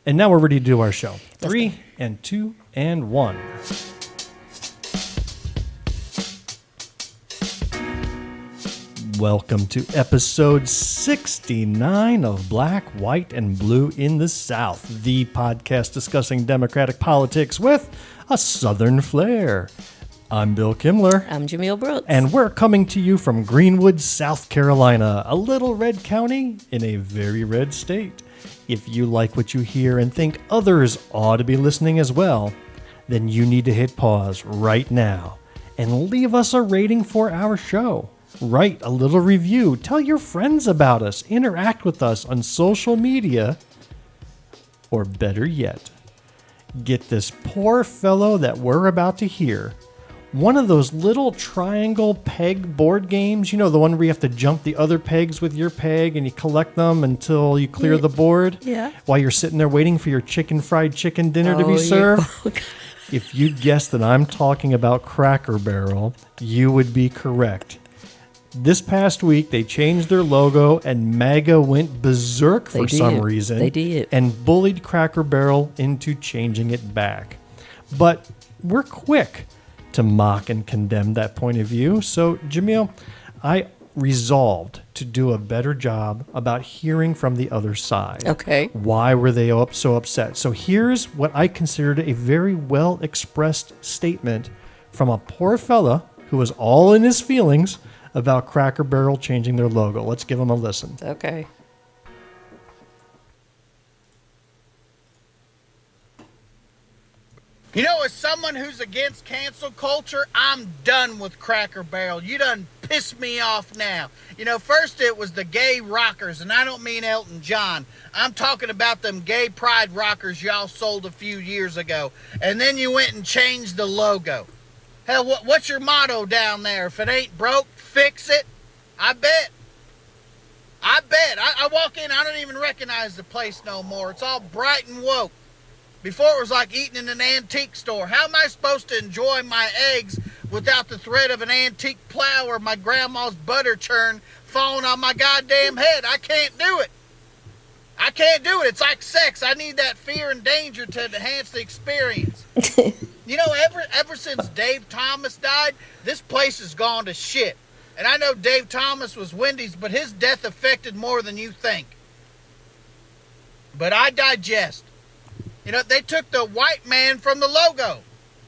And now we're ready to do our show. 3 and 2 and 1. Welcome to episode 69 of Black, White, and Blue in the South, the podcast discussing Democratic politics with a Southern flair. I'm Bill Kimler. I'm Jumelle Brooks. And we're coming to you from Greenwood, South Carolina, a little red county in a very red state. If you like what you hear and think others ought to be listening as well, then you need to hit pause right now and leave us a rating for our show. Write a little review. Tell your friends about us. Interact with us on social media. Or better yet, get this poor fellow that we're about to hear one of those little triangle peg board games. You know, the one where you have to jump the other pegs with your peg and you collect them until you clear the board? Yeah. While you're sitting there waiting for your fried chicken dinner to be served? If you guessed that I'm talking about Cracker Barrel, you would be correct. This past week, they changed their logo, and MAGA went berserk for some reason. They did. And bullied Cracker Barrel into changing it back. But we're quick to mock and condemn that point of view. So, Jumelle, I resolved to do a better job about hearing from the other side. Okay. Why were they so upset? So here's what I considered a very well-expressed statement from a poor fella who was all in his feelings about Cracker Barrel changing their logo. Let's give him a listen. Okay. You know, as someone who's against cancel culture, I'm done with Cracker Barrel. You done pissed me off now. You know, first it was the gay rockers, and I don't mean Elton John. I'm talking about them gay pride rockers y'all sold a few years ago. And then you went and changed the logo. Hell, what's your motto down there? If it ain't broke, fix it. I bet. I walk in, I don't even recognize the place no more. It's all bright and woke. Before it was like eating in an antique store. How am I supposed to enjoy my eggs without the threat of an antique plow or my grandma's butter churn falling on my goddamn head? I can't do it. I can't do it. It's like sex. I need that fear and danger to enhance the experience. You know, ever since Dave Thomas died, this place has gone to shit. And I know Dave Thomas was Wendy's, but his death affected more than you think. But I digest. You know, they took the white man from the logo.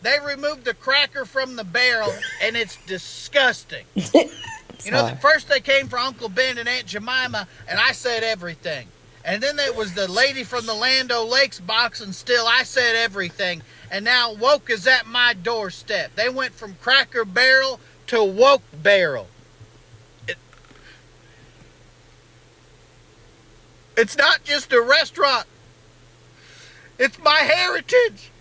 They removed the cracker from the barrel, and it's disgusting. You know, first they came for Uncle Ben and Aunt Jemima, and I said everything. And then there was the lady from the Land O'Lakes box, and still I said everything. And now woke is at my doorstep. They went from Cracker Barrel to Woke Barrel. It's not just a restaurant. It's my heritage.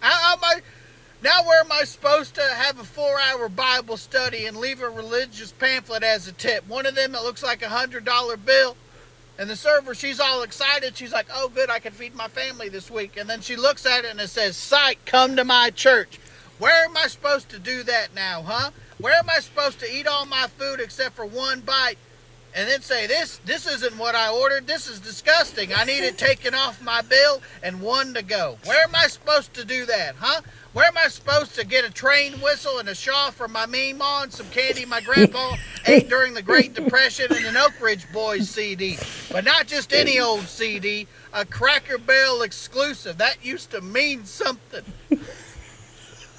Now where am I supposed to have a 4-hour Bible study and leave a religious pamphlet as a tip? One of them that looks like $100 bill. And the server, she's all excited. She's like, oh, good, I can feed my family this week. And then she looks at it and it says, "Psych, come to my church." Where am I supposed to do that now, huh? Where am I supposed to eat all my food except for one bite? And then say, this isn't what I ordered. This is disgusting. I need it taken off my bill and one to go. Where am I supposed to do that, huh? Where am I supposed to get a train whistle and a shawl for my meemaw and some candy my grandpa ate during the Great Depression and an Oak Ridge Boys CD? But not just any old CD, a Cracker Barrel exclusive. That used to mean something.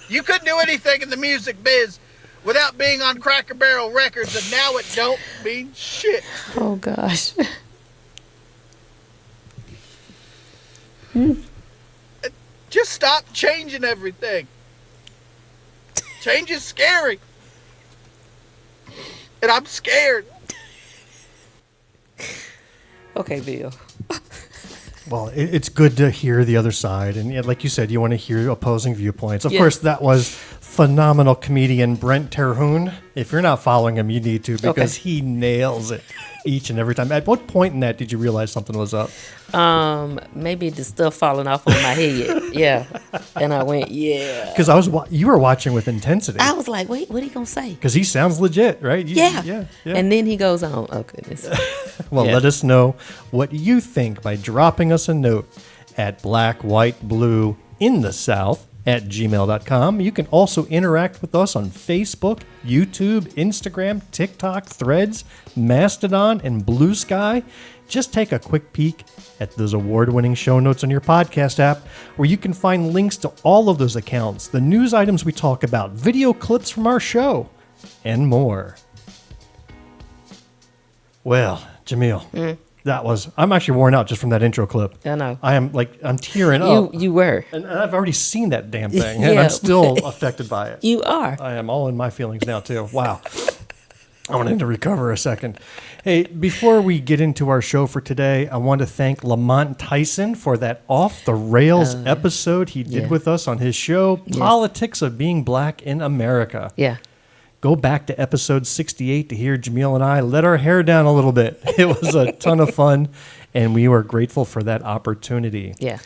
You couldn't do anything in the music biz without being on Cracker Barrel Records, and now it don't mean shit. Oh, gosh. Just stop changing everything. Change is scary. And I'm scared. Okay, Bill. Well, it's good to hear the other side. And like you said, you want to hear opposing viewpoints. Of course, that was phenomenal comedian Brent Terhune. If you're not following him, you need to, because he nails it each and every time. At what point in that did you realize something was up? Maybe the stuff falling off on my head. Yeah. And I went, yeah. Because you were watching with intensity. I was like, wait, what are you going to say? Because he sounds legit, right? Yeah. And then he goes on. Oh, goodness. Well, let us know what you think by dropping us a note at blackwhiteblue@gmail.com. You can also interact with us on Facebook, YouTube, Instagram, TikTok, Threads, Mastodon, and Blue Sky. Just take a quick peek at those award-winning show notes on your podcast app, where you can find links to all of those accounts, the news items we talk about, video clips from our show, and more. Well, Jumelle, I'm actually worn out just from that intro clip. I know. I'm tearing up. You were. And I've already seen that damn thing, and I'm still affected by it. You are. I am all in my feelings now, too. Wow. I wanted to recover a second. Hey, before we get into our show for today, I want to thank Lamont Tyson for that off-the-rails episode he did with us on his show, Politics of Being Black in America. Yeah. Go back to episode 68 to hear Jumelle and I let our hair down a little bit. It was a ton of fun, and we were grateful for that opportunity. Yeah.